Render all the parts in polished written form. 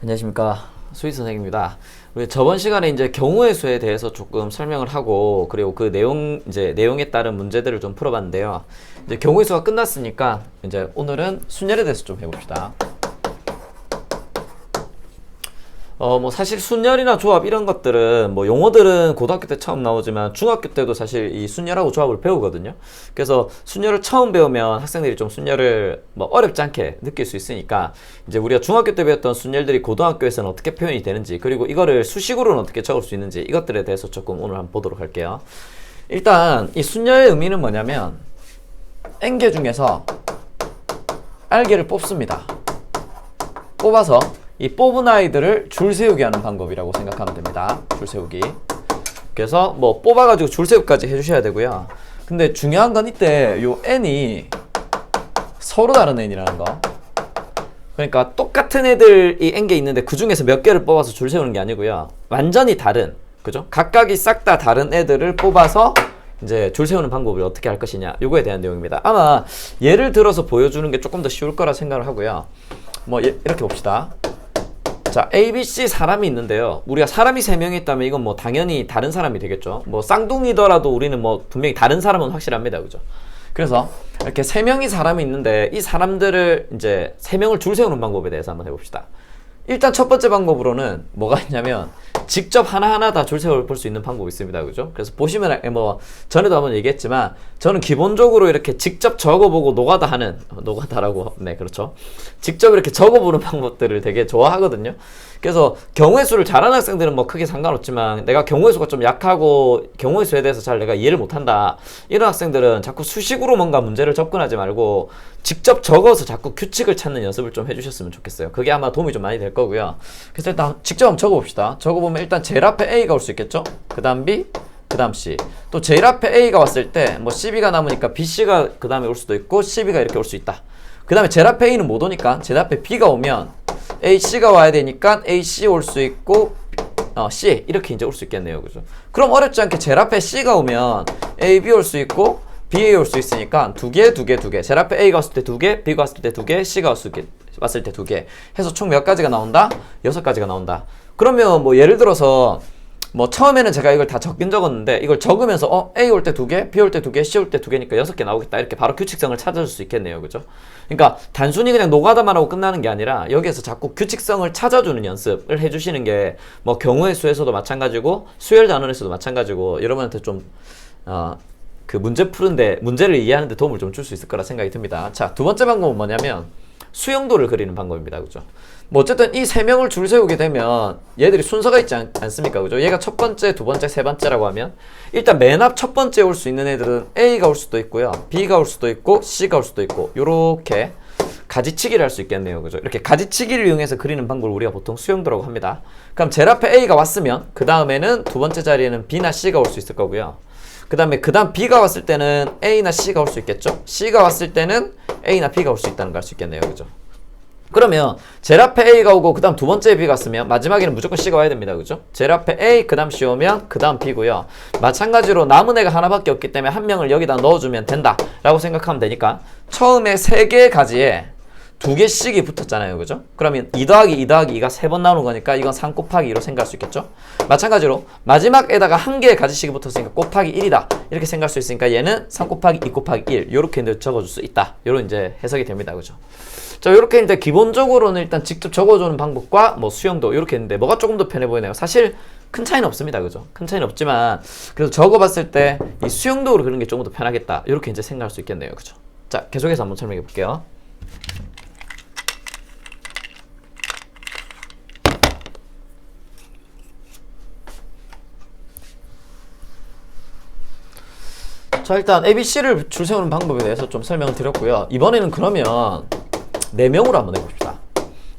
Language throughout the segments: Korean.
안녕하십니까, 수희 선생입니다. 우리 저번 시간에 이제 경우의 수에 대해서 조금 설명을 하고, 그리고 그 내용에 따른 문제들을 좀 풀어봤는데요. 이제 경우의 수가 끝났으니까 이제 오늘은 순열에 대해서 좀 해봅시다. 뭐 사실 순열이나 조합 이런 것들은 뭐 용어들은 고등학교 때 처음 나오지만 중학교 때도 사실 이 순열하고 조합을 배우거든요. 그래서 순열을 처음 배우면 학생들이 좀 순열을 뭐 어렵지 않게 느낄 수 있으니까 이제 우리가 중학교 때 배웠던 순열들이 고등학교에서는 어떻게 표현이 되는지, 그리고 이거를 수식으로는 어떻게 적을 수 있는지, 이것들에 대해서 조금 오늘 한번 보도록 할게요. 일단 이 순열의 의미는 뭐냐면 N개 중에서 R개를 뽑습니다. 뽑아서 이 뽑은 아이들을 줄 세우게 하는 방법이라고 생각하면 됩니다. 줄 세우기. 그래서 뭐 뽑아가지고 줄 세우기까지 해주셔야 되고요. 근데 중요한 건 이때 요 n이 서로 다른 n이라는 거. 그러니까 똑같은 애들이 n개 있는데 그 중에서 몇 개를 뽑아서 줄 세우는 게 아니고요. 완전히 다른, 그죠? 각각이 싹 다 다른 애들을 뽑아서 이제 줄 세우는 방법을 어떻게 할 것이냐, 요거에 대한 내용입니다. 아마 예를 들어서 보여주는 게 조금 더 쉬울 거라 생각을 하고요. 뭐 이렇게 봅시다. 자, A, B, C 사람이 있는데요. 우리가 사람이 3명이 있다면 이건 뭐 당연히 다른 사람이 되겠죠. 뭐 쌍둥이더라도 우리는 뭐 분명히 다른 사람은 확실합니다. 그죠? 그래서 이렇게 3명이 사람이 있는데 이 사람들을 이제 3명을 줄 세우는 방법에 대해서 한번 해봅시다. 일단 첫 번째 방법으로는 뭐가 있냐면 직접 하나하나 다 줄 세워 볼 수 있는 방법이 있습니다. 그죠? 그래서 보시면 뭐 전에도 한번 얘기했지만 저는 기본적으로 이렇게 직접 적어보고 노가다라고, 네, 그렇죠. 직접 이렇게 적어보는 방법들을 되게 좋아하거든요. 그래서 경우의 수를 잘하는 학생들은 뭐 크게 상관없지만 내가 경우의 수가 좀 약하고 경우의 수에 대해서 잘 내가 이해를 못한다, 이런 학생들은 자꾸 수식으로 뭔가 문제를 접근하지 말고 직접 적어서 자꾸 규칙을 찾는 연습을 좀 해주셨으면 좋겠어요. 그게 아마 도움이 좀 많이 될 거고요. 그래서 일단 직접 한번 적어봅시다. 적어보면 일단 제일 앞에 A가 올 수 있겠죠? 그 다음 B, 그 다음 C. 또 제일 앞에 A가 왔을 때 뭐 CB가 남으니까 BC가 그 다음에 올 수도 있고 CB가 이렇게 올 수 있다. 그 다음에 제일 앞에 A는 못 오니까 제일 앞에 B가 오면 AC가 와야 되니까 AC 올 수 있고 C 이렇게 이제 올 수 있겠네요. 그죠? 그럼 어렵지 않게 제일 앞에 C가 오면 AB 올 수 있고 BA 올 수 있으니까 두 개. 제일 앞에 A가 왔을 때 2개, B가 왔을 때 2개, C가 왔을 때 2개 해서 총 몇 가지가 나온다? 6가지가 나온다. 그러면 뭐 예를 들어서 뭐 처음에는 제가 이걸 다 적긴 적었는데 이걸 적으면서 A 올 때 2개, B 올 때 2개, C 올 때 2개니까 6개 나오겠다, 이렇게 바로 규칙성을 찾아줄 수 있겠네요. 그죠? 그러니까 단순히 그냥 노가다만 하고 끝나는 게 아니라 여기에서 자꾸 규칙성을 찾아주는 연습을 해주시는 게 뭐 경우의 수에서도 마찬가지고 수열 단원에서도 마찬가지고 여러분한테 좀 그 문제 푸는데, 문제를 이해하는데 도움을 좀 줄 수 있을 거라 생각이 듭니다. 자, 두 번째 방법은 뭐냐면 수용도를 그리는 방법입니다. 그죠? 뭐 어쨌든 이 3명을 줄 세우게 되면 얘들이 순서가 있지 않습니까? 그죠? 얘가 첫 번째, 두 번째, 세 번째라고 하면 일단 맨 앞 첫 번째에 올 수 있는 애들은 A가 올 수도 있고요, B가 올 수도 있고 C가 올 수도 있고, 요렇게 가지치기를 할 수 있겠네요. 그죠? 이렇게 가지치기를 이용해서 그리는 방법을 우리가 보통 수용도라고 합니다. 그럼 제일 앞에 A가 왔으면 그 다음에는 두 번째 자리에는 B나 C가 올 수 있을 거고요. 그 다음에 B가 왔을 때는 A나 C가 올 수 있겠죠? C가 왔을 때는 A나 B가 올 수 있다는 걸 알 수 있겠네요. 그죠? 그러면 제일 앞에 A가 오고 그 다음 두 번째 B가 왔으면 마지막에는 무조건 C가 와야 됩니다. 그죠? 제일 앞에 A, 그 다음 C 오면 그 다음 B고요. 마찬가지로 남은 애가 하나밖에 없기 때문에 한 명을 여기다 넣어주면 된다 라고 생각하면 되니까 처음에 3개의 가지에 2개씩이 붙었잖아요. 그죠? 그러면 2 더하기 2 더하기 2가 3번 나오는 거니까 이건 3 곱하기 2로 생각할 수 있겠죠? 마찬가지로 마지막에다가 1개의 가지씩이 붙었으니까 곱하기 1이다 이렇게 생각할 수 있으니까 얘는 3 곱하기 2 곱하기 1 요렇게 이제 적어줄 수 있다. 요런 이제 해석이 됩니다. 그죠? 자, 요렇게 이제 기본적으로는 일단 직접 적어주는 방법과 뭐 수용도 요렇게 했는데 뭐가 조금 더 편해 보이나요? 사실 큰 차이는 없습니다. 그죠? 큰 차이는 없지만 그래도 적어봤을 때 이 수용도로 그리는 게 조금 더 편하겠다. 요렇게 이제 생각할 수 있겠네요. 그죠? 자, 계속해서 한번 설명해 볼게요. 자, 일단 ABC를 줄 세우는 방법에 대해서 좀 설명을 드렸고요. 이번에는 그러면 4명으로 한번 해봅시다.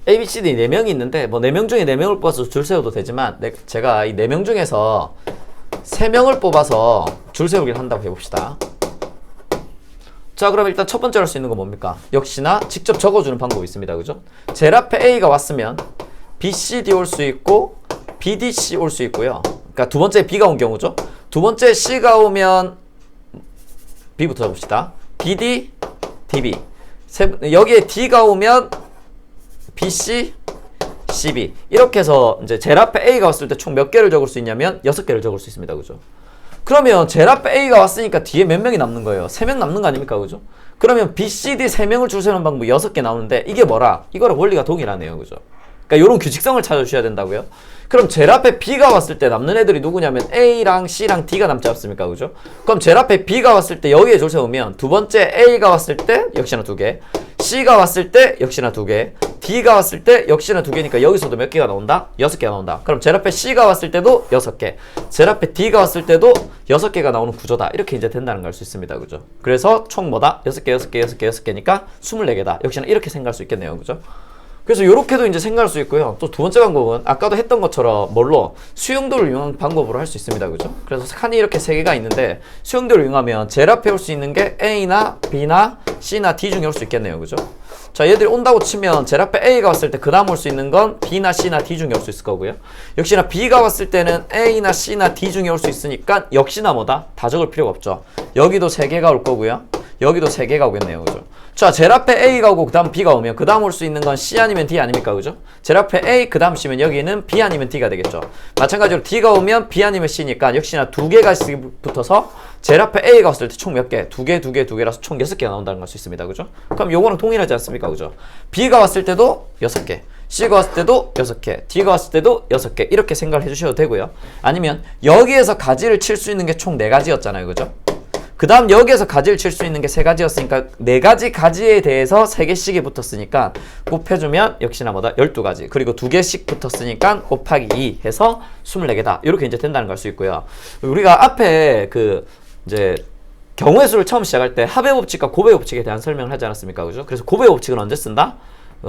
ABCD 4명이 있는데 뭐 4명 중에 4명을 뽑아서 줄 세워도 되지만 제가 이 4명 중에서 3명을 뽑아서 줄 세우기를 한다고 해봅시다. 자, 그럼 일단 첫 번째로 할 수 있는 건 뭡니까? 역시나 직접 적어주는 방법이 있습니다. 그죠? 제일 앞에 A가 왔으면 BCD 올 수 있고 BDC 올 수 있고요. 그러니까 두 번째 B가 온 경우죠. 두 번째 C가 오면 B부터 해봅시다. BD, DB. 여기에 D가 오면 BC, C, B 이렇게 해서 이제 제일 앞에 A가 왔을 때 총 몇 개를 적을 수 있냐면 6개를 적을 수 있습니다. 그죠? 그러면 제일 앞에 A가 왔으니까 뒤에 몇 명이 남는 거예요? 3명 남는 거 아닙니까? 그죠? 그러면 B, C, D 3명을 줄 세우는 방법이 6개 나오는데 이게 뭐라? 이거랑 원리가 동일하네요. 그죠? 그러니까 이런 규칙성을 찾아주셔야 된다고요. 그럼 제일 앞에 B가 왔을 때 남는 애들이 누구냐면 A랑 C랑 D가 남지 않습니까? 그죠? 그럼 제일 앞에 B가 왔을 때 여기에 줄 세우면 두 번째 A가 왔을 때 역시나 2개, C가 왔을 때 역시나 2개, D가 왔을 때 역시나 2개니까 여기서도 몇 개가 나온다? 6개가 나온다. 그럼 제일 앞에 C가 왔을 때도 6개, 제일 앞에 D가 왔을 때도 6개가 나오는 구조다. 이렇게 이제 된다는 걸 알 수 있습니다. 그죠? 그래서 총 뭐다? 6개, 6개, 6개, 6개니까 24개다. 역시나 이렇게 생각할 수 있겠네요. 그죠? 그래서 이렇게도 이제 생각할 수 있고요. 또 두 번째 방법은 아까도 했던 것처럼 뭘로? 수용도를 이용한 방법으로 할 수 있습니다. 그죠? 그래서 칸이 이렇게 3개가 있는데 수용도를 이용하면 제일 앞에 올 수 있는 게 A나 B나 C나 D 중에 올 수 있겠네요. 그죠? 자, 얘들이 온다고 치면 제일 앞에 A가 왔을 때 그 다음 올 수 있는 건 B나 C나 D 중에 올 수 있을 거고요. 역시나 B가 왔을 때는 A나 C나 D 중에 올 수 있으니까 역시나 뭐다? 다 적을 필요가 없죠. 여기도 3개가 올 거고요. 여기도 3개가 오겠네요. 그죠? 자, 제일 앞에 A가 오고 그 다음 B가 오면 그 다음 올 수 있는 건 C 아니면 D 아닙니까? 그죠? 제일 앞에 A 그 다음 C면 여기는 B 아니면 D가 되겠죠. 마찬가지로 D가 오면 B 아니면 C니까 역시나 2개가 붙어서 제일 앞에 A가 왔을 때 총 몇 개? 2개, 2개, 2개라서 총 6개가 나온다는 걸 수 있습니다. 그죠? 그럼 요거는 동일하지 않습니까? 그죠? B가 왔을 때도 6개, C가 왔을 때도 6개, D가 왔을 때도 6개 이렇게 생각을 해주셔도 되고요. 아니면 여기에서 가지를 칠 수 있는 게 총 4가지였잖아요. 그죠? 그 다음 여기에서 가지를 칠 수 있는 게 3가지였으니까 4가지 가지에 대해서 3개씩이 붙었으니까 곱해주면 역시나 뭐다? 12가지. 그리고 2개씩 붙었으니까 곱하기 2 해서 24개다. 이렇게 이제 된다는 걸 알 수 있고요. 우리가 앞에 그 이제 경우의 수를 처음 시작할 때 합의 법칙과 고배 법칙에 대한 설명을 하지 않았습니까? 그죠? 그래서 고배 법칙은 언제 쓴다?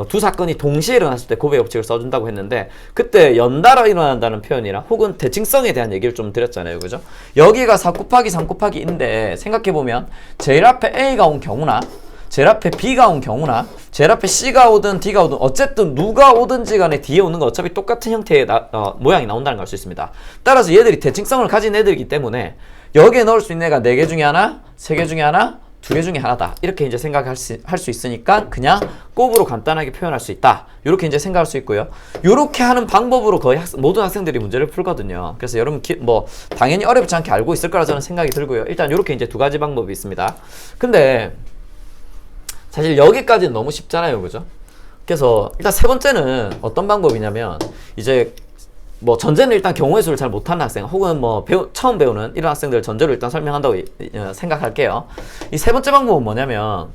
두 사건이 동시에 일어났을 때 고배 법칙을 써준다고 했는데 그때 연달아 일어난다는 표현이랑 혹은 대칭성에 대한 얘기를 좀 드렸잖아요. 그죠? 여기가 4 곱하기 3 곱하기 2인데 생각해보면 제일 앞에 A가 온 경우나 제일 앞에 B가 온 경우나 제일 앞에 C가 오든 D가 오든 어쨌든 누가 오든지 간에 뒤에 오는 건 어차피 똑같은 형태의 모양이 나온다는 걸 알 수 있습니다. 따라서 얘들이 대칭성을 가진 애들이기 때문에 여기에 넣을 수 있는 애가 4개 중에 하나, 3개 중에 하나, 2개 중에 하나다. 이렇게 이제 생각할 수 있으니까 그냥 곱으로 간단하게 표현할 수 있다. 이렇게 이제 생각할 수 있고요. 이렇게 하는 방법으로 거의 모든 학생들이 문제를 풀거든요. 그래서 여러분 뭐 당연히 어렵지 않게 알고 있을 거라 저는 생각이 들고요. 일단 이렇게 이제 2가지 방법이 있습니다. 근데 사실 여기까지는 너무 쉽잖아요. 그죠? 그래서 일단 세 번째는 어떤 방법이냐면 이제 뭐 전제는 일단 경우의 수를 잘 못하는 학생 혹은 뭐 처음 배우는 이런 학생들 전제로 일단 설명한다고 생각할게요. 이 세 번째 방법은 뭐냐면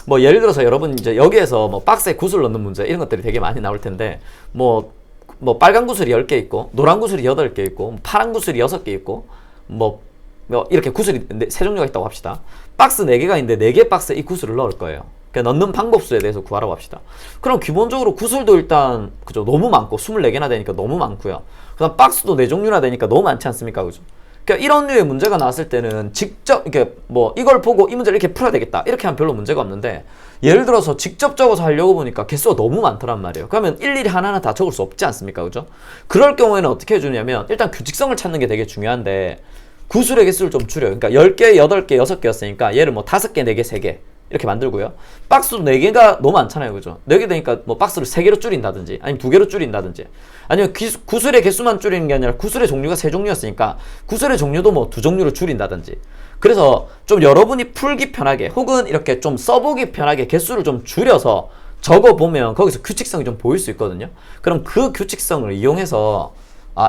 뭐 예를 들어서 여러분 이제 여기에서 뭐 박스에 구슬 넣는 문제 이런 것들이 되게 많이 나올 텐데 뭐 빨간 구슬이 10개 있고 노란 구슬이 8개 있고 파란 구슬이 6개 있고 뭐 이렇게 구슬이 3종류가 있다고 합시다. 박스 4개가 있는데 4개 박스에 이 구슬을 넣을 거예요. 그러니까 넣는 방법수에 대해서 구하라고 합시다. 그럼 기본적으로 구슬도 일단 그죠 너무 많고 24개나 되니까 너무 많고요. 그다음 박스도 4종류나 되니까 너무 많지 않습니까? 그죠? 그러니까 이런 류의 문제가 나왔을 때는 직접 이렇게 뭐 이걸 보고 이 문제를 이렇게 풀어야 되겠다 이렇게 하면 별로 문제가 없는데 예를 들어서 직접 적어서 하려고 보니까 개수가 너무 많더란 말이에요. 그러면 일일이 하나하나 다 적을 수 없지 않습니까? 그죠? 그럴 경우에는 어떻게 해주냐면 일단 규칙성을 찾는 게 되게 중요한데 구슬의 개수를 좀 줄여요. 그러니까 10개, 8개, 6개였으니까 얘를 뭐 5개, 4개, 3개 이렇게 만들고요. 박스도 4개가 너무 많잖아요. 그죠? 4개 되니까 뭐 박스를 3개로 줄인다든지 아니면 2개로 줄인다든지 아니면 구슬의 개수만 줄이는 게 아니라 구슬의 종류가 3종류였으니까 구슬의 종류도 뭐 2종류로 줄인다든지 그래서 좀 여러분이 풀기 편하게 혹은 이렇게 좀 써보기 편하게 개수를 좀 줄여서 적어보면 거기서 규칙성이 좀 보일 수 있거든요. 그럼 그 규칙성을 이용해서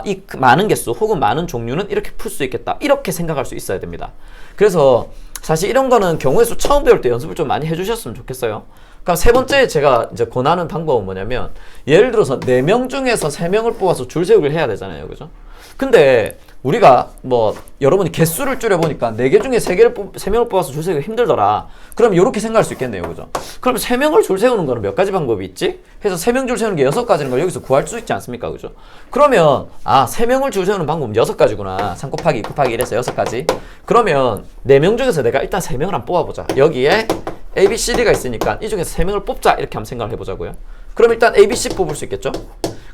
이 많은 개수 혹은 많은 종류는 이렇게 풀 수 있겠다 이렇게 생각할 수 있어야 됩니다. 그래서 사실 이런 거는 경우의 수 처음 배울 때 연습을 좀 많이 해주셨으면 좋겠어요. 그럼 세 번째 제가 이제 권하는 방법은 뭐냐면 예를 들어서 4명 중에서 3명을 뽑아서 줄 세우기를 해야 되잖아요. 그죠? 근데 우리가 뭐 여러분이 개수를 줄여보니까 4개 중에 3명을 뽑아서 줄 세우기가 힘들더라. 그럼 이렇게 생각할 수 있겠네요. 그죠? 그럼 3명을 줄 세우는 거는 몇 가지 방법이 있지? 해서 3명 줄 세우는 게 6가지인 걸 여기서 구할 수 있지 않습니까? 그죠? 그러면 3명을 줄 세우는 방법은 6가지구나. 3 곱하기 2 곱하기 1에서 6가지. 그러면 4명 중에서 내가 일단 3명을 한번 뽑아보자. 여기에 A, B, C, D가 있으니까 이 중에서 3명을 뽑자. 이렇게 한번 생각을 해보자고요. 그럼 일단 A, B, C 뽑을 수 있겠죠?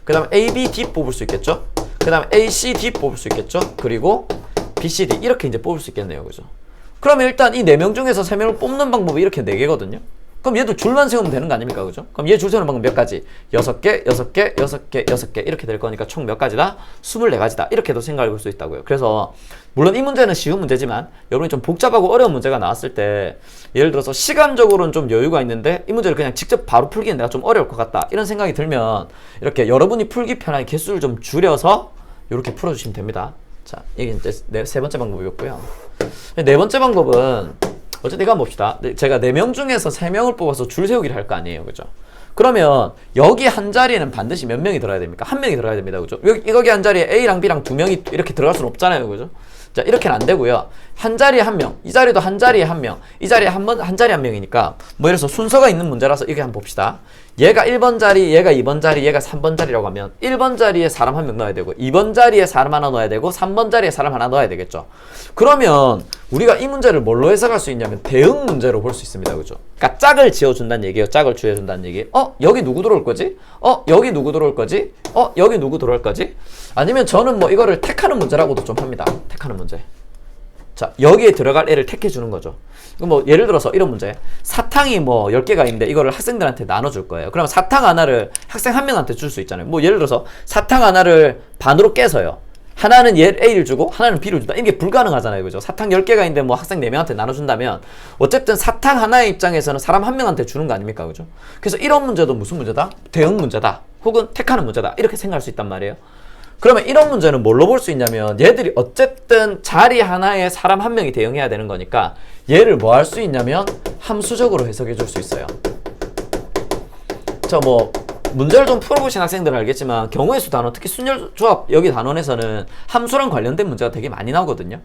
그 다음에 A, B, D 뽑을 수 있겠죠? 그 다음에 A, C, D 뽑을 수 있겠죠? 그리고 B, C, D 이렇게 이제 뽑을 수 있겠네요. 그죠? 그러면 일단 이 4명 중에서 3명을 뽑는 방법이 이렇게 4개거든요. 그럼 얘도 줄만 세우면 되는 거 아닙니까? 그죠? 그럼 얘 줄 세우는 방법 몇 가지? 6개, 6개, 6개, 6개 이렇게 될 거니까 총 몇 가지다? 24가지다. 이렇게도 생각해 볼 수 있다고요. 그래서 물론 이 문제는 쉬운 문제지만 여러분이 좀 복잡하고 어려운 문제가 나왔을 때 예를 들어서 시간적으로는 좀 여유가 있는데 이 문제를 그냥 직접 바로 풀기는 내가 좀 어려울 것 같다. 이런 생각이 들면 이렇게 여러분이 풀기 편하게 개수를 좀 줄여서 이렇게 풀어주시면 됩니다. 자, 이게 이제 세 번째 방법이었고요. 네 번째 방법은 어쨌든 이거 한번 봅시다. 제가 4명 중에서 3명을 뽑아서 줄 세우기를 할 거 아니에요. 그죠? 그러면 여기 한 자리에는 반드시 몇 명이 들어야 됩니까? 한 명이 들어야 됩니다. 그죠? 여기 한 자리에 A랑 B랑 2명이 이렇게 들어갈 수는 없잖아요. 그죠? 자, 이렇게는 안 되고요. 한 자리에 한 명, 이 자리도 한 자리에 한 명, 이 자리에 한 자리에 한 명이니까 뭐 예를 들어서 순서가 있는 문제라서 이렇게 한번 봅시다. 얘가 1번 자리, 얘가 2번 자리, 얘가 3번 자리라고 하면 1번 자리에 사람 한 명 넣어야 되고 2번 자리에 사람 하나 넣어야 되고 3번 자리에 사람 하나 넣어야 되겠죠. 그러면 우리가 이 문제를 뭘로 해석할 수 있냐면 대응 문제로 볼 수 있습니다. 그죠? 그러니까 짝을 지어준다는 얘기예요. 짝을 지어준다는 얘기. 여기 누구 들어올 거지? 여기 누구 들어올 거지? 여기 누구 들어올 거지? 아니면 저는 뭐 이거를 택하는 문제라고도 좀 합니다. 택하는 문제. 자, 여기에 들어갈 애를 택해 주는 거죠. 뭐 예를 들어서 이런 문제. 사탕이 뭐 10개가 있는데 이거를 학생들한테 나눠줄 거예요. 그러면 사탕 하나를 학생 한 명한테 줄 수 있잖아요. 뭐 예를 들어서 사탕 하나를 반으로 깨서요. 하나는 얘 A를 주고 하나는 B를 준다. 이게 불가능하잖아요. 그죠? 사탕 10개가 있는데 뭐 학생 4명한테 나눠준다면 어쨌든 사탕 하나의 입장에서는 사람 한 명한테 주는 거 아닙니까? 그죠? 그래서 이런 문제도 무슨 문제다? 대응 문제다. 혹은 택하는 문제다. 이렇게 생각할 수 있단 말이에요. 그러면 이런 문제는 뭘로 볼 수 있냐면 얘들이 어쨌든 자리 하나에 사람 한 명이 대응해야 되는 거니까 얘를 뭐 할 수 있냐면 함수적으로 해석해 줄 수 있어요. 자, 뭐 문제를 좀 풀어보신 학생들은 알겠지만 경우의 수 단원, 특히 순열조합 여기 단원에서는 함수랑 관련된 문제가 되게 많이 나오거든요.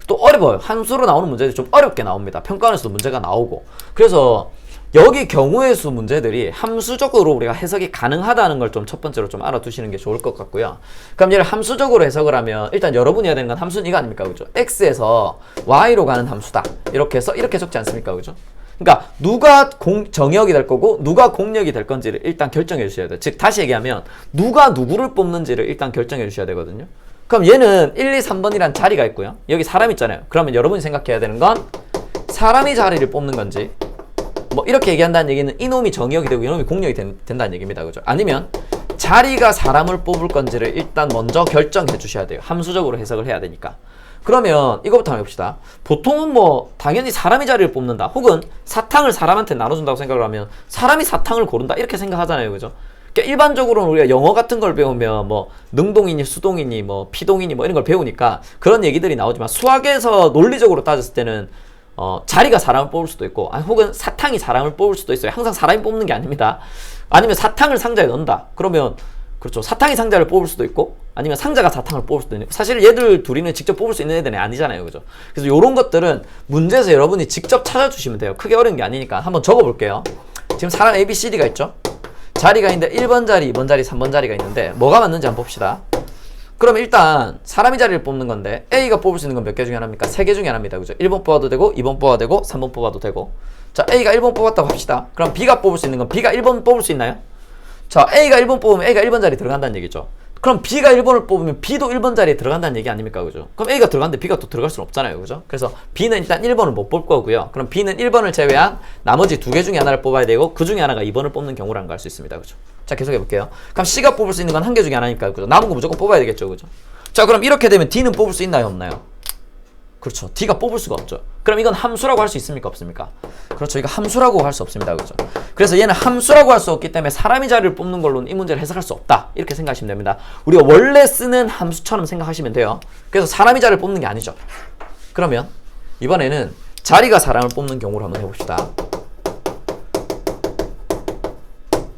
또 어려워요. 함수로 나오는 문제들이 좀 어렵게 나옵니다. 평가원에서도 문제가 나오고. 그래서 여기 경우의 수 문제들이 함수적으로 우리가 해석이 가능하다는 걸 좀 첫 번째로 좀 알아두시는 게 좋을 것 같고요. 그럼 얘를 함수적으로 해석을 하면 일단 여러분이 해야 되는 건 함수는 이거 아닙니까? 그죠? x에서 y로 가는 함수다. 이렇게 해서 이렇게 적지 않습니까? 그죠? 그러니까 누가 정의역이 될 거고 누가 공역이 될 건지를 일단 결정해 주셔야 돼요. 즉 다시 얘기하면 누가 누구를 뽑는지를 일단 결정해 주셔야 되거든요. 그럼 얘는 1, 2, 3번이란 자리가 있고요. 여기 사람 있잖아요. 그러면 여러분이 생각해야 되는 건 사람이 자리를 뽑는 건지 뭐 이렇게 얘기한다는 얘기는 이놈이 정의역이 되고 이놈이 공역이 된다는 얘기입니다. 그죠? 아니면 자리가 사람을 뽑을 건지를 일단 먼저 결정해 주셔야 돼요. 함수적으로 해석을 해야 되니까. 그러면 이거부터 한번 해봅시다. 보통은 뭐 당연히 사람이 자리를 뽑는다. 혹은 사탕을 사람한테 나눠준다고 생각을 하면 사람이 사탕을 고른다. 이렇게 생각하잖아요. 그죠? 그러니까 일반적으로는 우리가 영어 같은 걸 배우면 뭐 능동이니 수동이니 뭐 피동이니 뭐 이런 걸 배우니까 그런 얘기들이 나오지만 수학에서 논리적으로 따졌을 때는 자리가 사람을 뽑을 수도 있고 혹은 사탕이 사람을 뽑을 수도 있어요. 항상 사람이 뽑는 게 아닙니다. 아니면 사탕을 상자에 넣는다. 그러면 그렇죠. 사탕이 상자를 뽑을 수도 있고 아니면 상자가 사탕을 뽑을 수도 있고 사실 얘들 둘이는 직접 뽑을 수 있는 애들이 아니잖아요. 그죠? 그래서 이런 것들은 문제에서 여러분이 직접 찾아주시면 돼요. 크게 어려운 게 아니니까 한번 적어볼게요. 지금 사람 A, B, C, D가 있죠? 자리가 있는데 1번 자리, 2번 자리, 3번 자리가 있는데 뭐가 맞는지 한번 봅시다. 그럼 일단 사람이 자리를 뽑는 건데 A가 뽑을 수 있는 건 몇 개 중에 하나입니까? 3개 중에 하나입니다. 그죠? 1번 뽑아도 되고 2번 뽑아도 되고 3번 뽑아도 되고. 자, A가 1번 뽑았다고 합시다. 그럼 B가 뽑을 수 있는 건 B가 1번 뽑을 수 있나요? 자, A가 1번 뽑으면 A가 1번 자리에 들어간다는 얘기죠. 그럼 B가 1번을 뽑으면 B도 1번 자리에 들어간다는 얘기 아닙니까? 그죠? 그럼 A가 들어갔는데 B가 또 들어갈 수는 없잖아요. 그죠? 그래서 B는 일단 1번을 못 뽑을 거고요. 그럼 B는 1번을 제외한 나머지 2개 중에 하나를 뽑아야 되고 그 중에 하나가 2번을 뽑는 경우라는 걸 알 수 있습니다. 그죠? 자, 계속 해볼게요. 그럼 C가 뽑을 수 있는 건 1개 중에 하나니까 그죠? 남은 거 무조건 뽑아야 되겠죠. 그죠? 자, 그럼 이렇게 되면 D는 뽑을 수 있나요? 없나요? 그렇죠. D가 뽑을 수가 없죠. 그럼 이건 함수라고 할 수 있습니까? 없습니까? 그렇죠. 이거 함수라고 할 수 없습니다. 그죠? 그래서 얘는 함수라고 할 수 없기 때문에 사람이 자리를 뽑는 걸로는 이 문제를 해석할 수 없다. 이렇게 생각하시면 됩니다. 우리가 원래 쓰는 함수처럼 생각하시면 돼요. 그래서 사람이 자리를 뽑는 게 아니죠. 그러면 이번에는 자리가 사람을 뽑는 경우를 한번 해봅시다.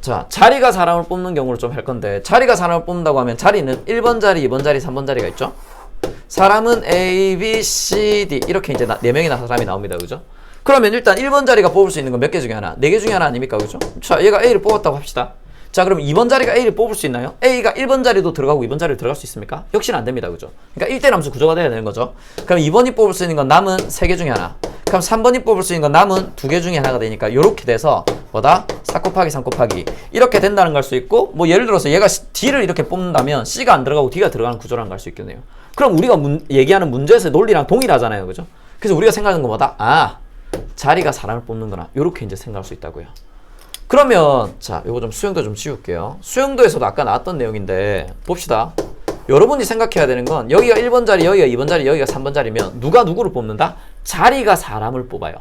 자, 자리가 사람을 뽑는 경우를 좀 할 건데 자리가 사람을 뽑는다고 하면 자리는 1번 자리, 2번 자리, 3번 자리가 있죠? 사람은 A, B, C, D 이렇게 이제 4명이나 사람이 나옵니다. 그죠? 그러면 일단 1번 자리가 뽑을 수 있는 건 몇 개 중에 하나? 4개 중에 하나 아닙니까? 그죠? 자, 얘가 A를 뽑았다고 합시다. 자, 그럼 2번 자리가 A를 뽑을 수 있나요? A가 1번 자리도 들어가고 2번 자리도 들어갈 수 있습니까? 역시는 안 됩니다. 그죠? 그러니까 1대 함수 구조가 돼야 되는 거죠. 그럼 2번이 뽑을 수 있는 건 남은 3개 중에 하나. 그럼 3번이 뽑을 수 있는 건 남은 2개 중에 하나가 되니까 요렇게 돼서 뭐다? 4 곱하기 3 곱하기 이렇게 된다는 걸 수 있고 뭐 예를 들어서 얘가 D를 이렇게 뽑는다면 C가 안 들어가고 D가 들어가는 구조라는 걸 알 수 있겠네요. 그럼 우리가 얘기하는 문제에서의 논리랑 동일하잖아요. 그죠? 그래서 우리가 생각하는 거 뭐다? 아, 자리가 사람을 뽑는 거나 요렇게 이제 생각할 수 있다고요. 그러면 자, 요거 좀 수영도 좀 지울게요. 수영도에서도 아까 나왔던 내용인데 봅시다. 여러분이 생각해야 되는 건 여기가 1번 자리, 여기가 2번 자리, 여기가 3번 자리면 누가 누구를 뽑는다? 자리가 사람을 뽑아요.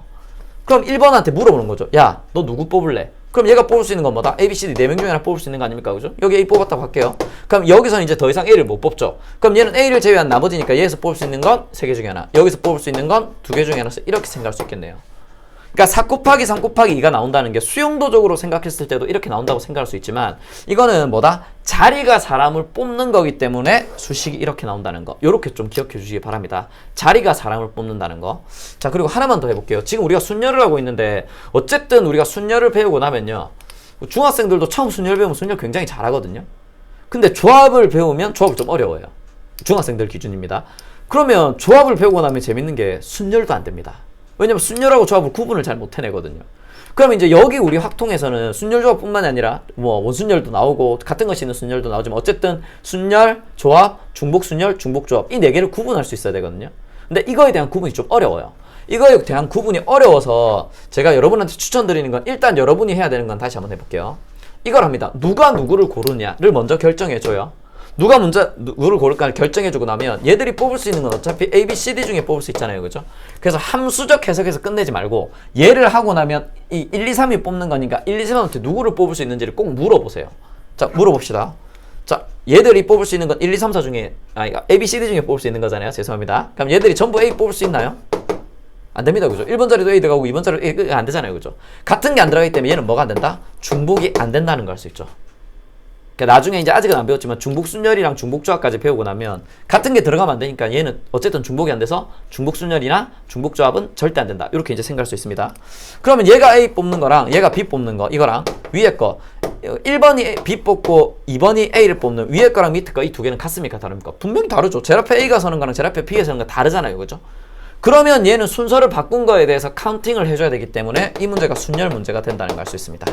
그럼 1번한테 물어보는 거죠. 야, 너 누구 뽑을래? 그럼 얘가 뽑을 수 있는 건 뭐다? A, B, C, D 4명 중에 하나 뽑을 수 있는 거 아닙니까? 그죠? 여기 A 뽑았다고 할게요. 그럼 여기서는 이제 더 이상 A를 못 뽑죠. 그럼 얘는 A를 제외한 나머지니까 얘에서 뽑을 수 있는 건 3개 중에 하나, 여기서 뽑을 수 있는 건 2개 중에 하나, 이렇게 생각할 수 있겠네요. 그러니까 4 곱하기 3 곱하기 2가 나온다는 게 수용도적으로 생각했을 때도 이렇게 나온다고 생각할 수 있지만 이거는 뭐다? 자리가 사람을 뽑는 거기 때문에 수식이 이렇게 나온다는 거. 요렇게 좀 기억해 주시기 바랍니다. 자리가 사람을 뽑는다는 거. 자, 그리고 하나만 더 해볼게요. 지금 우리가 순열을 하고 있는데 어쨌든 우리가 순열을 배우고 나면요. 중학생들도 처음 순열 배우면 순열 굉장히 잘하거든요. 근데 조합을 배우면 조합이 좀 어려워요. 중학생들 기준입니다. 그러면 조합을 배우고 나면 재밌는 게 순열도 안 됩니다. 왜냐면 순열하고 조합을 구분을 잘 못 해내거든요. 그러면 이제 여기 우리 확통에서는 순열 조합뿐만이 아니라 뭐 원순열도 나오고 같은 것이 있는 순열도 나오지만 어쨌든 순열, 조합, 중복 순열, 중복 조합 이 4개를 구분할 수 있어야 되거든요. 근데 이거에 대한 구분이 좀 어려워요. 이거에 대한 구분이 어려워서 제가 여러분한테 추천드리는 건 일단 여러분이 해야 되는 건 다시 한번 해볼게요. 이걸 합니다. 누가 누구를 고르냐를 먼저 결정해줘요. 누가 먼저 누구를 고를까 결정해주고 나면 얘들이 뽑을 수 있는 건 어차피 A, B, C, D 중에 뽑을 수 있잖아요. 그죠? 그래서 함수적 해석에서 끝내지 말고 얘를 하고 나면 이 1, 2, 3이 뽑는 거니까 1, 2, 3한테 누구를 뽑을 수 있는지를 꼭 물어보세요. 자, 물어봅시다. 자, 얘들이 뽑을 수 있는 건 1, 2, 3, 4 중에 A, B, C, D 중에 뽑을 수 있는 거잖아요. 죄송합니다. 그럼 얘들이 전부 A 뽑을 수 있나요? 안 됩니다. 그죠? 1번 자리도 A 들어가고 2번 자리도 A 안 되잖아요. 그죠? 같은 게 안 들어가기 때문에 얘는 뭐가 안 된다? 중복이 안 된다는 걸 알 수 있죠. 그러니까 나중에 이제 아직은 안 배웠지만 중복순열이랑 중복조합까지 배우고 나면 같은 게 들어가면 안 되니까 얘는 어쨌든 중복이 안 돼서 중복순열이나 중복조합은 절대 안 된다. 이렇게 이제 생각할 수 있습니다. 그러면 얘가 A 뽑는 거랑 얘가 B 뽑는 거 이거랑 위에 거 1번이 B 뽑고 2번이 A를 뽑는 위에 거랑 밑에 거 이 두 개는 같습니까? 다릅니까? 분명히 다르죠. 제일 앞에 A가 서는 거랑 제일 앞에 B가 서는 거 다르잖아요. 그죠? 그러면 얘는 순서를 바꾼 거에 대해서 카운팅을 해줘야 되기 때문에 이 문제가 순열 문제가 된다는 걸 알 수 있습니다.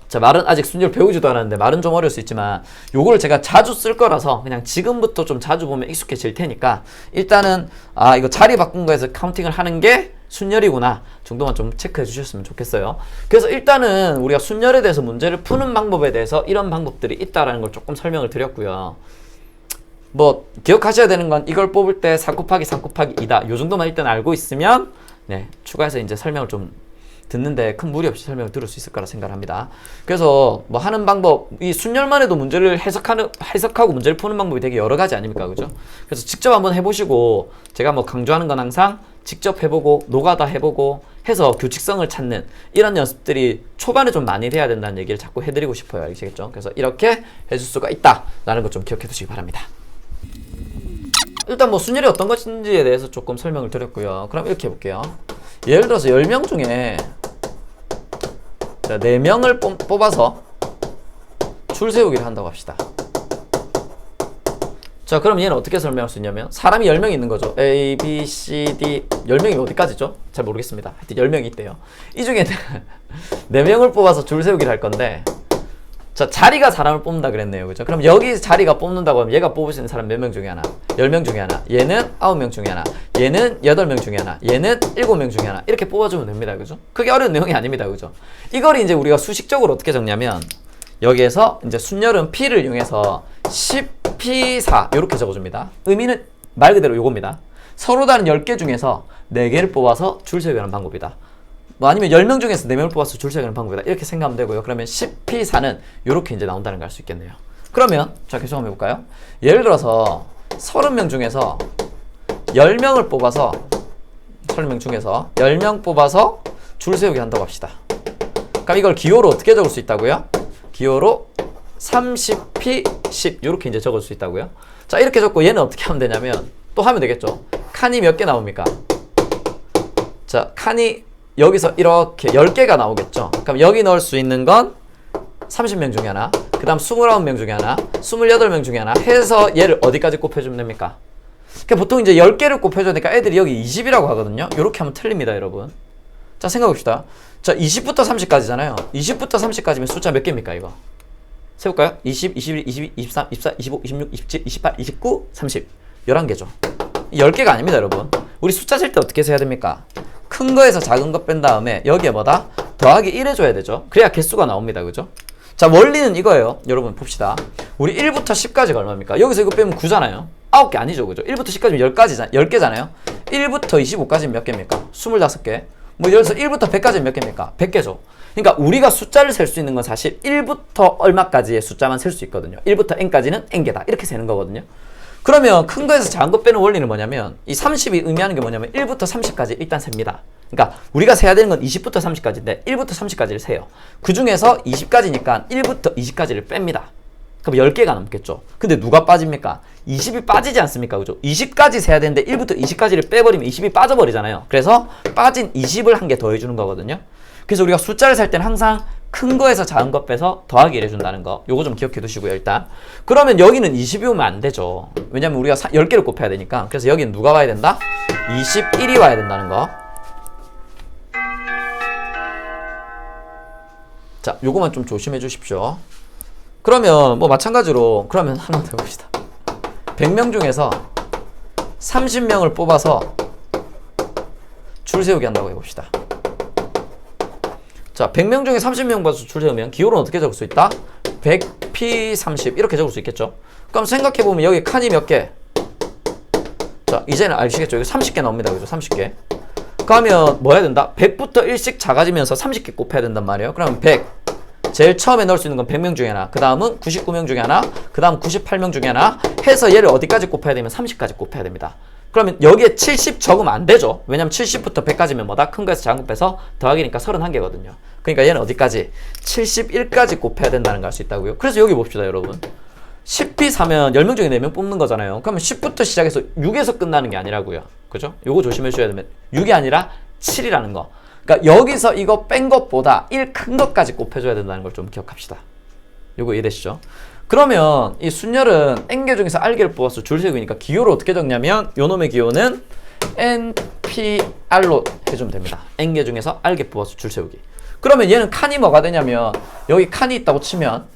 자, 말은 아직 순열 배우지도 않았는데 말은 좀 어려울 수 있지만 요거를 제가 자주 쓸 거라서 그냥 지금부터 좀 자주 보면 익숙해질 테니까 일단은 이거 자리 바꾼 거에서 카운팅을 하는 게 순열이구나 정도만 좀 체크해 주셨으면 좋겠어요. 그래서 일단은 우리가 순열에 대해서 문제를 푸는 방법에 대해서 이런 방법들이 있다라는 걸 조금 설명을 드렸고요. 뭐 기억하셔야 되는 건 이걸 뽑을 때 4 곱하기 3 곱하기 2다 요 정도만 일단 알고 있으면 네, 추가해서 이제 설명을 좀 듣는데 큰 무리 없이 설명을 들을 수 있을 거라 생각을 합니다. 그래서 뭐 하는 방법, 이 순열만 해도 문제를 해석하고 문제를 푸는 방법이 되게 여러 가지 아닙니까? 그죠? 그래서 직접 한번 해보시고 제가 뭐 강조하는 건 항상 직접 해보고 노가다 해보고 해서 규칙성을 찾는 이런 연습들이 초반에 좀 많이 돼야 된다는 얘기를 자꾸 해드리고 싶어요. 아시겠죠? 그래서 이렇게 해줄 수가 있다라는 것 좀 기억해 두시기 바랍니다. 일단 뭐 순열이 어떤 것인지에 대해서 조금 설명을 드렸고요. 그럼 이렇게 해볼게요. 예를 들어서 10명 중에 자, 4명을 뽑아서 줄 세우기를 한다고 합시다. 자, 그럼 얘는 어떻게 설명할 수 있냐면 사람이 10명이 있는 거죠. A, B, C, D 10명이 어디까지죠? 잘 모르겠습니다. 하여튼 10명이 있대요. 이 중에 4명을 뽑아서 줄 세우기를 할 건데 자, 자리가 사람을 뽑는다 그랬네요. 그죠? 그럼 여기 자리가 뽑는다고 하면 얘가 뽑을 수 있는 사람 몇 명 중에 하나? 10명 중에 하나. 얘는 9명 중에 하나. 얘는 8명 중에 하나. 얘는 7명 중에 하나. 이렇게 뽑아주면 됩니다. 그죠? 그게 어려운 내용이 아닙니다. 그죠? 이걸 이제 우리가 수식적으로 어떻게 적냐면 여기에서 이제 순열은 P를 이용해서 10P4 이렇게 적어줍니다. 의미는 말 그대로 요겁니다. 서로 다른 10개 중에서 4개를 뽑아서 줄 세우는 방법이다. 뭐 아니면 10명 중에서 4명을 뽑아서 줄 세우는 방법이다. 이렇게 생각하면 되고요. 그러면 10P4는 이렇게 이제 나온다는 걸 알 수 있겠네요. 그러면 자, 계속 한번 해볼까요? 예를 들어서 30명 중에서 10명을 뽑아서 30명 중에서 10명 뽑아서 줄 세우기 한다고 합시다. 그럼 이걸 기호로 어떻게 적을 수 있다고요? 기호로 30P10 이렇게 이제 적을 수 있다고요. 자, 이렇게 적고 얘는 어떻게 하면 되냐면 또 하면 되겠죠. 칸이 몇 개 나옵니까? 자, 칸이 여기서 이렇게 10개가 나오겠죠. 그럼 여기 넣을 수 있는 건 30명 중에 하나, 그 다음 29명 중에 하나, 28명 중에 하나 해서 얘를 어디까지 곱해주면 됩니까? 그러니까 보통 이제 10개를 곱해줘야 되니까 애들이 여기 20이라고 하거든요. 이렇게 하면 틀립니다, 여러분. 자, 생각해봅시다. 자, 20부터 30까지잖아요. 20부터 30까지면 숫자 몇 개입니까, 이거? 세볼까요? 20, 21, 22, 23, 24, 25, 26, 27, 28, 29, 30. 11개죠. 10개가 아닙니다, 여러분. 우리 숫자 셀 때 어떻게 세야 됩니까? 큰 거에서 작은 거 뺀 다음에 여기에 뭐다? 더하기 1 해줘야 되죠. 그래야 개수가 나옵니다. 그죠? 자, 원리는 이거예요. 여러분 봅시다. 우리 1부터 10까지가 얼마입니까? 여기서 이거 빼면 9잖아요. 9개 아니죠. 그죠? 1부터 10까지면 10개잖아요. 1부터 25까지는 몇 개입니까? 25개. 뭐 예를 들어서 1부터 100까지는 몇 개입니까? 100개죠. 그러니까 우리가 숫자를 셀 수 있는 건 사실 1부터 얼마까지의 숫자만 셀 수 있거든요. 1부터 n까지는 n개다. 이렇게 세는 거거든요. 그러면 큰 거에서 작은 거 빼는 원리는 뭐냐면 이 30이 의미하는 게 뭐냐면 1부터 30까지 일단 셉니다. 그러니까 우리가 세야 되는 건 20부터 30까지인데 1부터 30까지를 세요. 그 중에서 20까지니까 1부터 20까지를 뺍니다. 그럼 10개가 넘겠죠. 근데 누가 빠집니까? 20이 빠지지 않습니까? 그죠? 20까지 세야 되는데 1부터 20까지를 빼버리면 20이 빠져버리잖아요. 그래서 빠진 20을 한 개 더해주는 거거든요. 그래서 우리가 숫자를 살 때는 항상 큰 거에서 작은 거 빼서 더하기를 해준다는 거. 요거 좀 기억해 두시고요, 일단. 그러면 여기는 20이 오면 안 되죠. 왜냐면 우리가 10개를 곱해야 되니까. 그래서 여기는 누가 와야 된다? 21이 와야 된다는 거. 자, 요거만 좀 조심해 주십시오. 그러면 뭐 마찬가지로 그러면 하나 더 해봅시다. 100명 중에서 30명을 뽑아서 줄 세우기 한다고 해봅시다. 자, 100명 중에 30명 뽑아서 줄 세우면 기호로는 어떻게 적을 수 있다? 100p30 이렇게 적을 수 있겠죠. 그럼 생각해보면 여기 칸이 몇 개? 자, 이제는 아시겠죠? 여기 30개 나옵니다. 그죠? 30개. 그러면 뭐 해야 된다? 100부터 1씩 작아지면서 30개 곱해야 된단 말이에요. 그러면 100. 제일 처음에 넣을 수 있는 건 100명 중에 하나, 그 다음은 99명 중에 하나, 그 다음 98명 중에 하나 해서 얘를 어디까지 곱해야 되면 30까지 곱해야 됩니다. 그러면 여기에 70 적으면 안 되죠. 왜냐면 70부터 100까지면 뭐다? 큰 거에서 작은 거 빼서 더하기니까 31개거든요. 그러니까 얘는 어디까지? 71까지 곱해야 된다는 걸 알 수 있다고요. 그래서 여기 봅시다, 여러분. 10p 사면 10명 중에 4명 뽑는 거잖아요. 그러면 10부터 시작해서 6에서 끝나는 게 아니라고요. 그죠? 요거 조심해 주셔야 되면 6이 아니라 7이라는 거. 그러니까 여기서 이거 뺀 것보다 1 큰 것까지 곱해줘야 된다는 걸 좀 기억합시다. 요거 이해되시죠? 그러면 이 순열은 n개 중에서 r개를 뽑아서 줄 세우기니까 기호를 어떻게 적냐면 요놈의 기호는 npr로 해주면 됩니다. n개 중에서 r개 뽑아서 줄 세우기. 그러면 얘는 칸이 뭐가 되냐면 여기 칸이 있다고 치면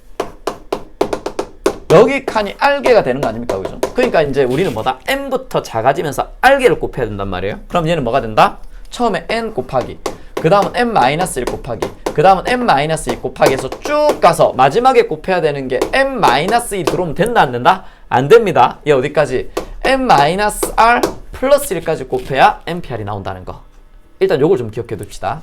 여기 칸이 r개가 되는 거 아닙니까? 그죠? 그러니까 이제 우리는 뭐다? n부터 작아지면서 r개를 곱해야 된단 말이에요. 그럼 얘는 뭐가 된다? 처음에 n 곱하기, 그 다음은 n-1 곱하기, 그 다음은 n-2 곱하기 해서 쭉 가서 마지막에 곱해야 되는 게 n-2 들어오면 된다 안 된다? 안 됩니다. 얘 어디까지? n-r 플러스 1까지 곱해야 npr이 나온다는 거. 일단 요걸 좀 기억해 둡시다.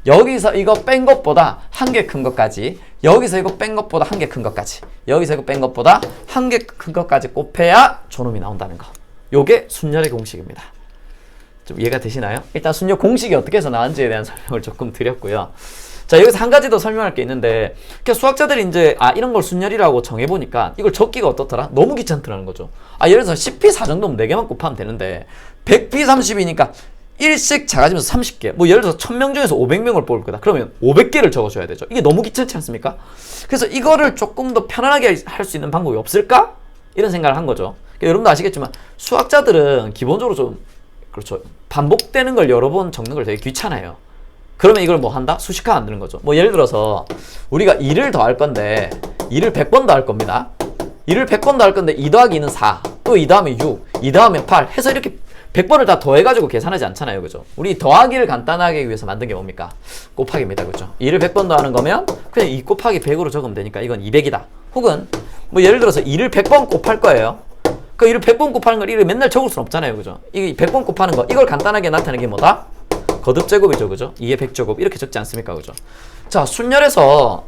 여기서 이거 뺀 것보다 한 개 큰 것까지, 여기서 이거 뺀 것보다 한 개 큰 것까지, 여기서 이거 뺀 것보다 한 개 큰 것까지 곱해야 저놈이 나온다는 거. 요게 순열의 공식입니다. 좀 이해가 되시나요? 일단 순열 공식이 어떻게 해서 나왔는지에 대한 설명을 조금 드렸고요. 자, 여기서 한 가지 더 설명할 게 있는데, 수학자들이 이제 이런 걸 순열이라고 정해보니까 이걸 적기가 어떻더라? 너무 귀찮더라는 거죠. 예를 들어서 10p4 정도면 4개만 곱하면 되는데 100p30이니까 1씩 작아지면서 30개. 뭐 예를 들어서 1000명 중에서 500명을 뽑을 거다. 그러면 500개를 적어줘야 되죠. 이게 너무 귀찮지 않습니까? 그래서 이거를 조금 더 편안하게 할 수 있는 방법이 없을까? 이런 생각을 한 거죠. 그러니까 여러분도 아시겠지만 수학자들은 기본적으로 좀 그렇죠. 반복되는 걸 여러 번 적는 걸 되게 귀찮아요. 그러면 이걸 뭐 한다? 수식화 만드는 거죠. 뭐 예를 들어서 우리가 2를 더할 건데 2를 100번 더할 겁니다. 2를 100번 더할 건데 2 더하기 2는 4, 또 2 다음에 6, 2 다음에 8 해서 이렇게 100번을 다 더해가지고 계산하지 않잖아요. 그죠? 우리 더하기를 간단하게 하기 위해서 만든 게 뭡니까? 곱하기입니다. 그죠? 2를 100번 더하는 거면 그냥 2 곱하기 100으로 적으면 되니까 이건 200이다. 혹은 뭐 예를 들어서 2를 100번 곱할 거예요. 그 2를 100번 곱하는 걸 1을 맨날 적을 순 없잖아요. 그죠? 이 100번 곱하는 거, 이걸 간단하게 나타내는 게 뭐다? 거듭제곱이죠. 그죠? 2의 100제곱 이렇게 적지 않습니까? 그죠? 자, 순열에서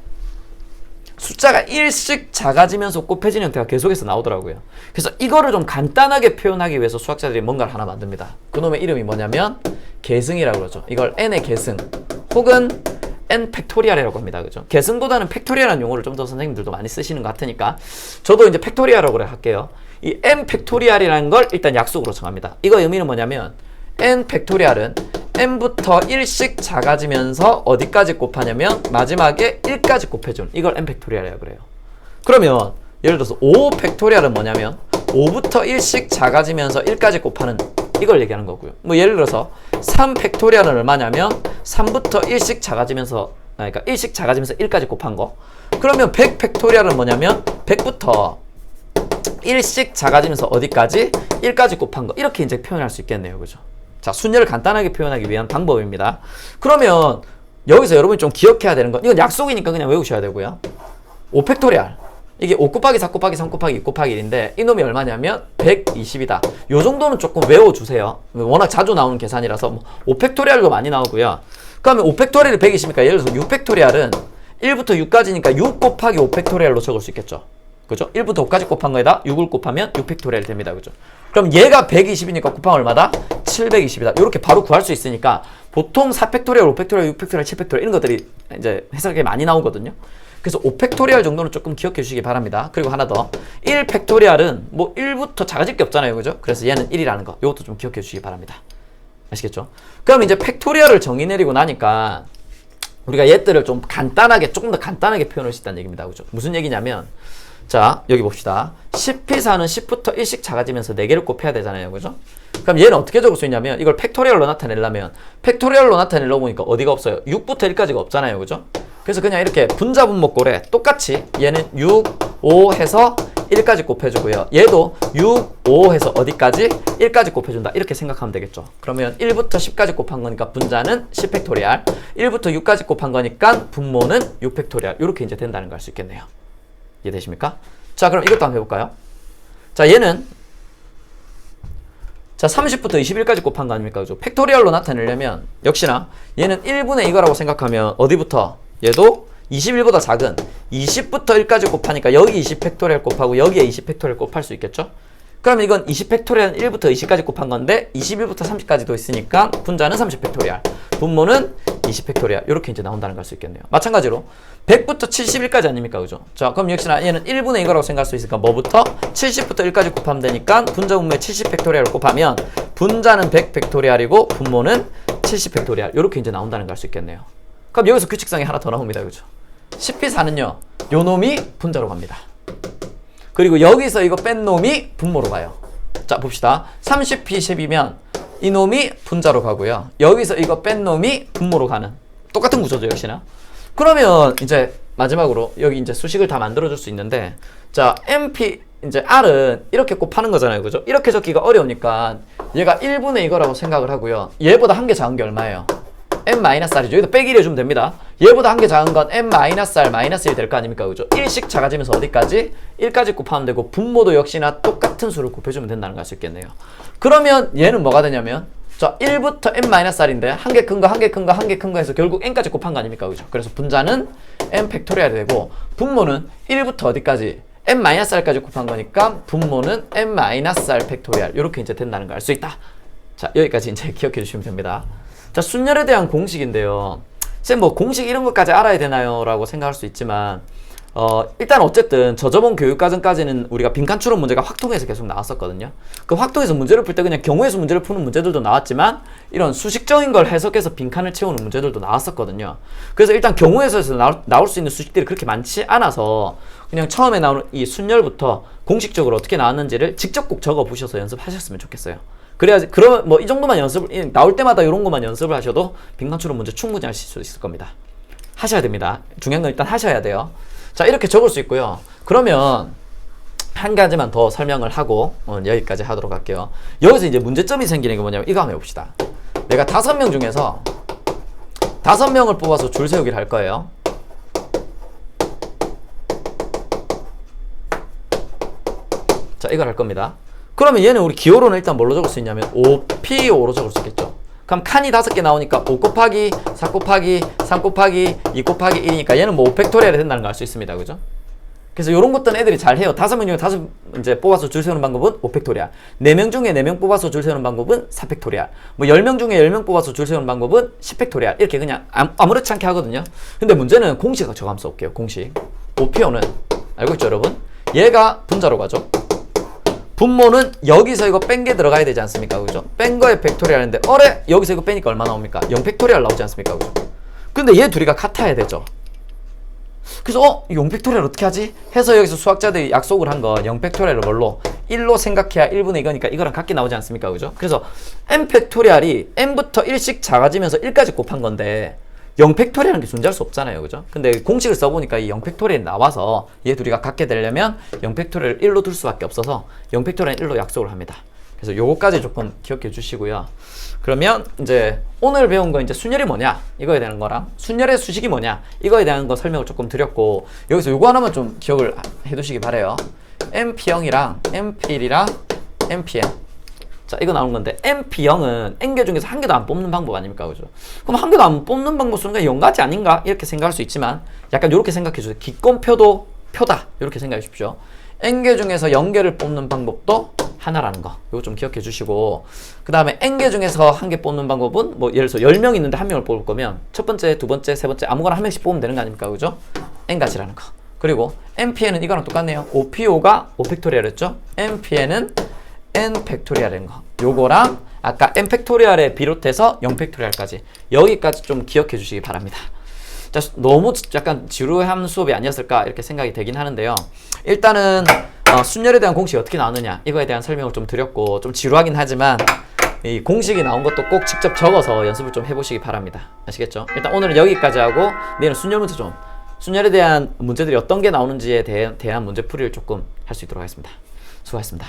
숫자가 1씩 작아지면서 곱해지는 형태가 계속해서 나오더라고요. 그래서 이거를 좀 간단하게 표현하기 위해서 수학자들이 뭔가를 하나 만듭니다. 그놈의 이름이 뭐냐면 계승이라고 그러죠. 이걸 n의 계승 혹은 n 팩토리얼이라고 합니다. 그죠? 계승보다는 팩토리얼이라는 용어를 좀 더 선생님들도 많이 쓰시는 것 같으니까 저도 이제 팩토리얼이라고 할게요. 이 n 팩토리얼이라는 걸 일단 약속으로 정합니다. 이거 의미는 뭐냐면 n 팩토리얼은 n부터 1씩 작아지면서 어디까지 곱하냐면 마지막에 1까지 곱해준 이걸 n 팩토리얼이라고 그래요. 그러면 예를 들어서 5 팩토리얼은 뭐냐면 5부터 1씩 작아지면서 1까지 곱하는 이걸 얘기하는 거고요. 뭐 예를 들어서 3 팩토리얼은 얼마냐면 3부터 1씩 작아지면서 그러니까 1씩 작아지면서 1까지 곱한 거. 그러면 100 팩토리얼은 뭐냐면 100부터 1씩 작아지면서 어디까지? 1까지 곱한 거. 이렇게 이제 표현할 수 있겠네요. 그죠? 자, 순열을 간단하게 표현하기 위한 방법입니다. 그러면 여기서 여러분이 좀 기억해야 되는 건, 이건 약속이니까 그냥 외우셔야 되고요. 5팩토리알. 이게 5 곱하기 4 곱하기 3 곱하기 2 곱하기 1인데 이놈이 얼마냐면 120이다. 요 정도는 조금 외워주세요. 워낙 자주 나오는 계산이라서. 뭐 5팩토리알도 많이 나오고요. 그러면 5팩토리알이 120이니까 예를 들어서 6팩토리알은 1부터 6까지니까 6 곱하기 5팩토리알로 적을 수 있겠죠. 그죠? 1부터 5까지 곱한 거에다 6을 곱하면 6팩토리알이 됩니다. 그죠? 그럼 얘가 120이니까 곱하면 얼마다? 720이다. 이렇게 바로 구할 수 있으니까 보통 4팩토리알, 5팩토리알, 6팩토리알, 7팩토리알 이런 것들이 이제 해석이 많이 나오거든요. 그래서 5팩토리알 정도는 조금 기억해 주시기 바랍니다. 그리고 하나 더. 1팩토리알은 뭐 1부터 작아질 게 없잖아요. 그죠? 그래서 얘는 1이라는 거. 이것도 좀 기억해 주시기 바랍니다. 아시겠죠? 그럼 이제 팩토리얼을 정의 내리고 나니까 우리가 얘들을 좀 간단하게, 조금 더 간단하게 표현할 수 있다는 얘기입니다. 그죠? 무슨 얘기냐면, 자, 여기 봅시다. 10p4는 10부터 1씩 작아지면서 4개를 곱해야 되잖아요. 그죠? 그럼 얘는 어떻게 적을 수 있냐면, 이걸 팩토리얼로 나타내려면, 팩토리얼로 나타내려고 보니까 어디가 없어요? 6부터 1까지가 없잖아요. 그죠? 그래서 그냥 이렇게 분자 분모꼴에 똑같이 얘는 6, 5 해서 1까지 곱해주고요. 얘도 6, 5 해서 어디까지? 1까지 곱해준다. 이렇게 생각하면 되겠죠. 그러면 1부터 10까지 곱한 거니까 분자는 10팩토리알, 1부터 6까지 곱한 거니까 분모는 6팩토리알. 이렇게 이제 된다는 걸 알 수 있겠네요. 이해되십니까? 자, 그럼 이것도 한번 해볼까요? 자, 얘는 자 30부터 21까지 곱한 거 아닙니까? 그죠? 팩토리얼로 나타내려면 역시나 얘는 1분의 이거라고 생각하면 어디부터? 얘도 21보다 작은 20부터 1까지 곱하니까 여기 20팩토리얼 곱하고 여기에 20팩토리얼 곱할 수 있겠죠? 그럼 이건 20팩토리얼은 1부터 20까지 곱한 건데 21부터 30까지도 있으니까 분자는 30팩토리얼, 분모는 20팩토리얼. 이렇게 이제 나온다는 걸 알 수 있겠네요. 마찬가지로 100부터 71까지 아닙니까? 그죠? 자, 그럼 역시나 얘는 1분의 이거라고 생각할 수 있으니까 뭐부터? 70부터 1까지 곱하면 되니까 분자 분모에 70팩토리얼을 곱하면 분자는 100팩토리얼이고 분모는 70팩토리얼. 이렇게 이제 나온다는 걸 알 수 있겠네요. 그럼 여기서 규칙상이 하나 더 나옵니다. 그죠? 10p4는요, 요 놈이 분자로 갑니다. 그리고 여기서 이거 뺀 놈이 분모로 가요. 자, 봅시다. 30p10이면 이 놈이 분자로 가고요. 여기서 이거 뺀 놈이 분모로 가는. 똑같은 구조죠, 역시나. 그러면 이제 마지막으로 여기 이제 수식을 다 만들어줄 수 있는데, 자, MP, 이제 R은 이렇게 곱하는 거잖아요. 그죠? 이렇게 적기가 어려우니까 얘가 1분의 이거라고 생각을 하고요. 얘보다 한 개 작은 게 얼마예요? M-R이죠. 여기다 빼기를 해주면 됩니다. 얘보다 한 개 작은 건 M-R -1 될 거 아닙니까? 그죠? 1씩 작아지면서 어디까지? 1까지 곱하면 되고 분모도 역시나 똑같은 수를 곱해주면 된다는 걸 알 수 있겠네요. 그러면 얘는 뭐가 되냐면 자 1부터 M-R인데 한 개 큰 거, 한 개 큰 거, 한 개 큰 거 해서 결국 N까지 곱한 거 아닙니까? 그죠? 그래서 분자는 M 팩토리얼이 되고 분모는 1부터 어디까지? M-R까지 곱한 거니까 분모는 M-R 팩토리얼. 이렇게 이제 된다는 걸 알 수 있다. 자, 여기까지 이제 기억해 주시면 됩니다. 자, 순열에 대한 공식인데요. 쌤, 뭐 공식 이런 것까지 알아야 되나요? 라고 생각할 수 있지만 일단 어쨌든 저저번 교육과정까지는 우리가 빈칸 추론 문제가 확통에서 계속 나왔었거든요. 그 확통에서 문제를 풀 때 그냥 경우에서 문제를 푸는 문제들도 나왔지만 이런 수식적인 걸 해석해서 빈칸을 채우는 문제들도 나왔었거든요. 그래서 일단 경우에서 나올 수 있는 수식들이 그렇게 많지 않아서 그냥 처음에 나오는 이 순열부터 공식적으로 어떻게 나왔는지를 직접 꼭 적어 보셔서 연습하셨으면 좋겠어요. 그래야지, 그러면 뭐 이 정도만 나올 때마다 이런 것만 연습을 하셔도 빈칸 추론 문제 충분히 하실 수 있을 겁니다. 하셔야 됩니다. 중요한 건 일단 하셔야 돼요. 자, 이렇게 적을 수 있고요. 그러면 한 가지만 더 설명을 하고 여기까지 하도록 할게요. 여기서 이제 문제점이 생기는 게 뭐냐면 이거 한번 해봅시다. 내가 5명 중에서 5명을 뽑아서 줄 세우기를 할 거예요. 자, 이걸 할 겁니다. 그러면 얘는 우리 기호로는 일단 뭘로 적을 수 있냐면 5P5로 적을 수 있겠죠. 그럼 칸이 5개 나오니까 5 곱하기 4 곱하기 3 곱하기 2 곱하기 1이니까 얘는 뭐 5팩토리얼이 된다는 걸 알 수 있습니다. 그죠? 그래서 이런 것들은 애들이 잘 해요. 5명 중에 5 이제 뽑아서 줄 세우는 방법은 5팩토리얼. 4명 중에 4명 뽑아서 줄 세우는 방법은 4팩토리얼. 뭐 10명 중에 10명 뽑아서 줄 세우는 방법은 10팩토리얼. 이렇게 그냥 아무렇지 않게 하거든요. 근데 문제는 공식을 적으면서 올게요. 공식. 5P5는 알고 있죠, 여러분? 얘가 분자로 가죠. 분모는 여기서 이거 뺀 게 들어가야 되지 않습니까? 그죠? 뺀 거에 팩토리얼인데 어래? 여기서 이거 빼니까 얼마 나옵니까? 0 팩토리얼 나오지 않습니까? 그죠? 근데 얘 둘이가 같아야 되죠. 그래서 0 팩토리얼 어떻게 하지? 해서 여기서 수학자들이 약속을 한 건 0 팩토리얼을 뭘로? 1로 생각해야 1분의 이거니까 이거랑 같게 나오지 않습니까? 그죠? 그래서 n 팩토리얼이 n부터 1씩 작아지면서 1까지 곱한 건데 0 팩토리얼이라는 게 존재할 수 없잖아요. 그죠? 근데 공식을 써보니까 이 0 팩토리얼이 나와서 얘 둘이가 같게 되려면 0 팩토리얼을 1로 둘 수밖에 없어서 0 팩토리얼은 1로 약속을 합니다. 그래서 요거까지 조금 기억해 주시고요. 그러면 이제 오늘 배운 거 이제 순열이 뭐냐 이거에 대한 거랑 순열의 수식이 뭐냐 이거에 대한 거 설명을 조금 드렸고, 여기서 요거 하나만 좀 기억을 해 두시기 바래요. MP형이랑 MPL이랑 MPN. 자, 이거 나오는 건데 MP형은 N개 중에서 한 개도 안 뽑는 방법 아닙니까? 그죠? 그럼 한 개도 안 뽑는 방법 쓰는 게 0가지 아닌가? 이렇게 생각할 수 있지만 약간 이렇게 생각해 주세요. 기권표도 표다. 이렇게 생각해 주십시오. N개 중에서 0개를 뽑는 방법도 하나라는 거. 이거 좀 기억해 주시고, 그 다음에 N개 중에서 한 개 뽑는 방법은 뭐 예를 들어서 10명 있는데 한 명을 뽑을 거면 첫 번째, 두 번째, 세 번째 아무거나 한 명씩 뽑으면 되는 거 아닙니까? 그죠? N가지라는 거. 그리고 MPN은 이거랑 똑같네요. OPO가 O 팩토리얼이었죠? MPN은 N 팩토리얼인 거. 요거랑 아까 N 팩토리얼에 비롯해서 0 팩토리얼까지 여기까지 좀 기억해 주시기 바랍니다. 자, 너무 약간 지루한 수업이 아니었을까 이렇게 생각이 되긴 하는데요. 일단은 순열에 대한 공식이 어떻게 나오느냐 이거에 대한 설명을 좀 드렸고, 좀 지루하긴 하지만 이 공식이 나온 것도 꼭 직접 적어서 연습을 좀 해보시기 바랍니다. 아시겠죠? 일단 오늘은 여기까지 하고 내일은 순열 문제 좀, 순열에 대한 문제들이 어떤 게 나오는지에 대한 문제 풀이를 조금 할 수 있도록 하겠습니다. 수고하셨습니다.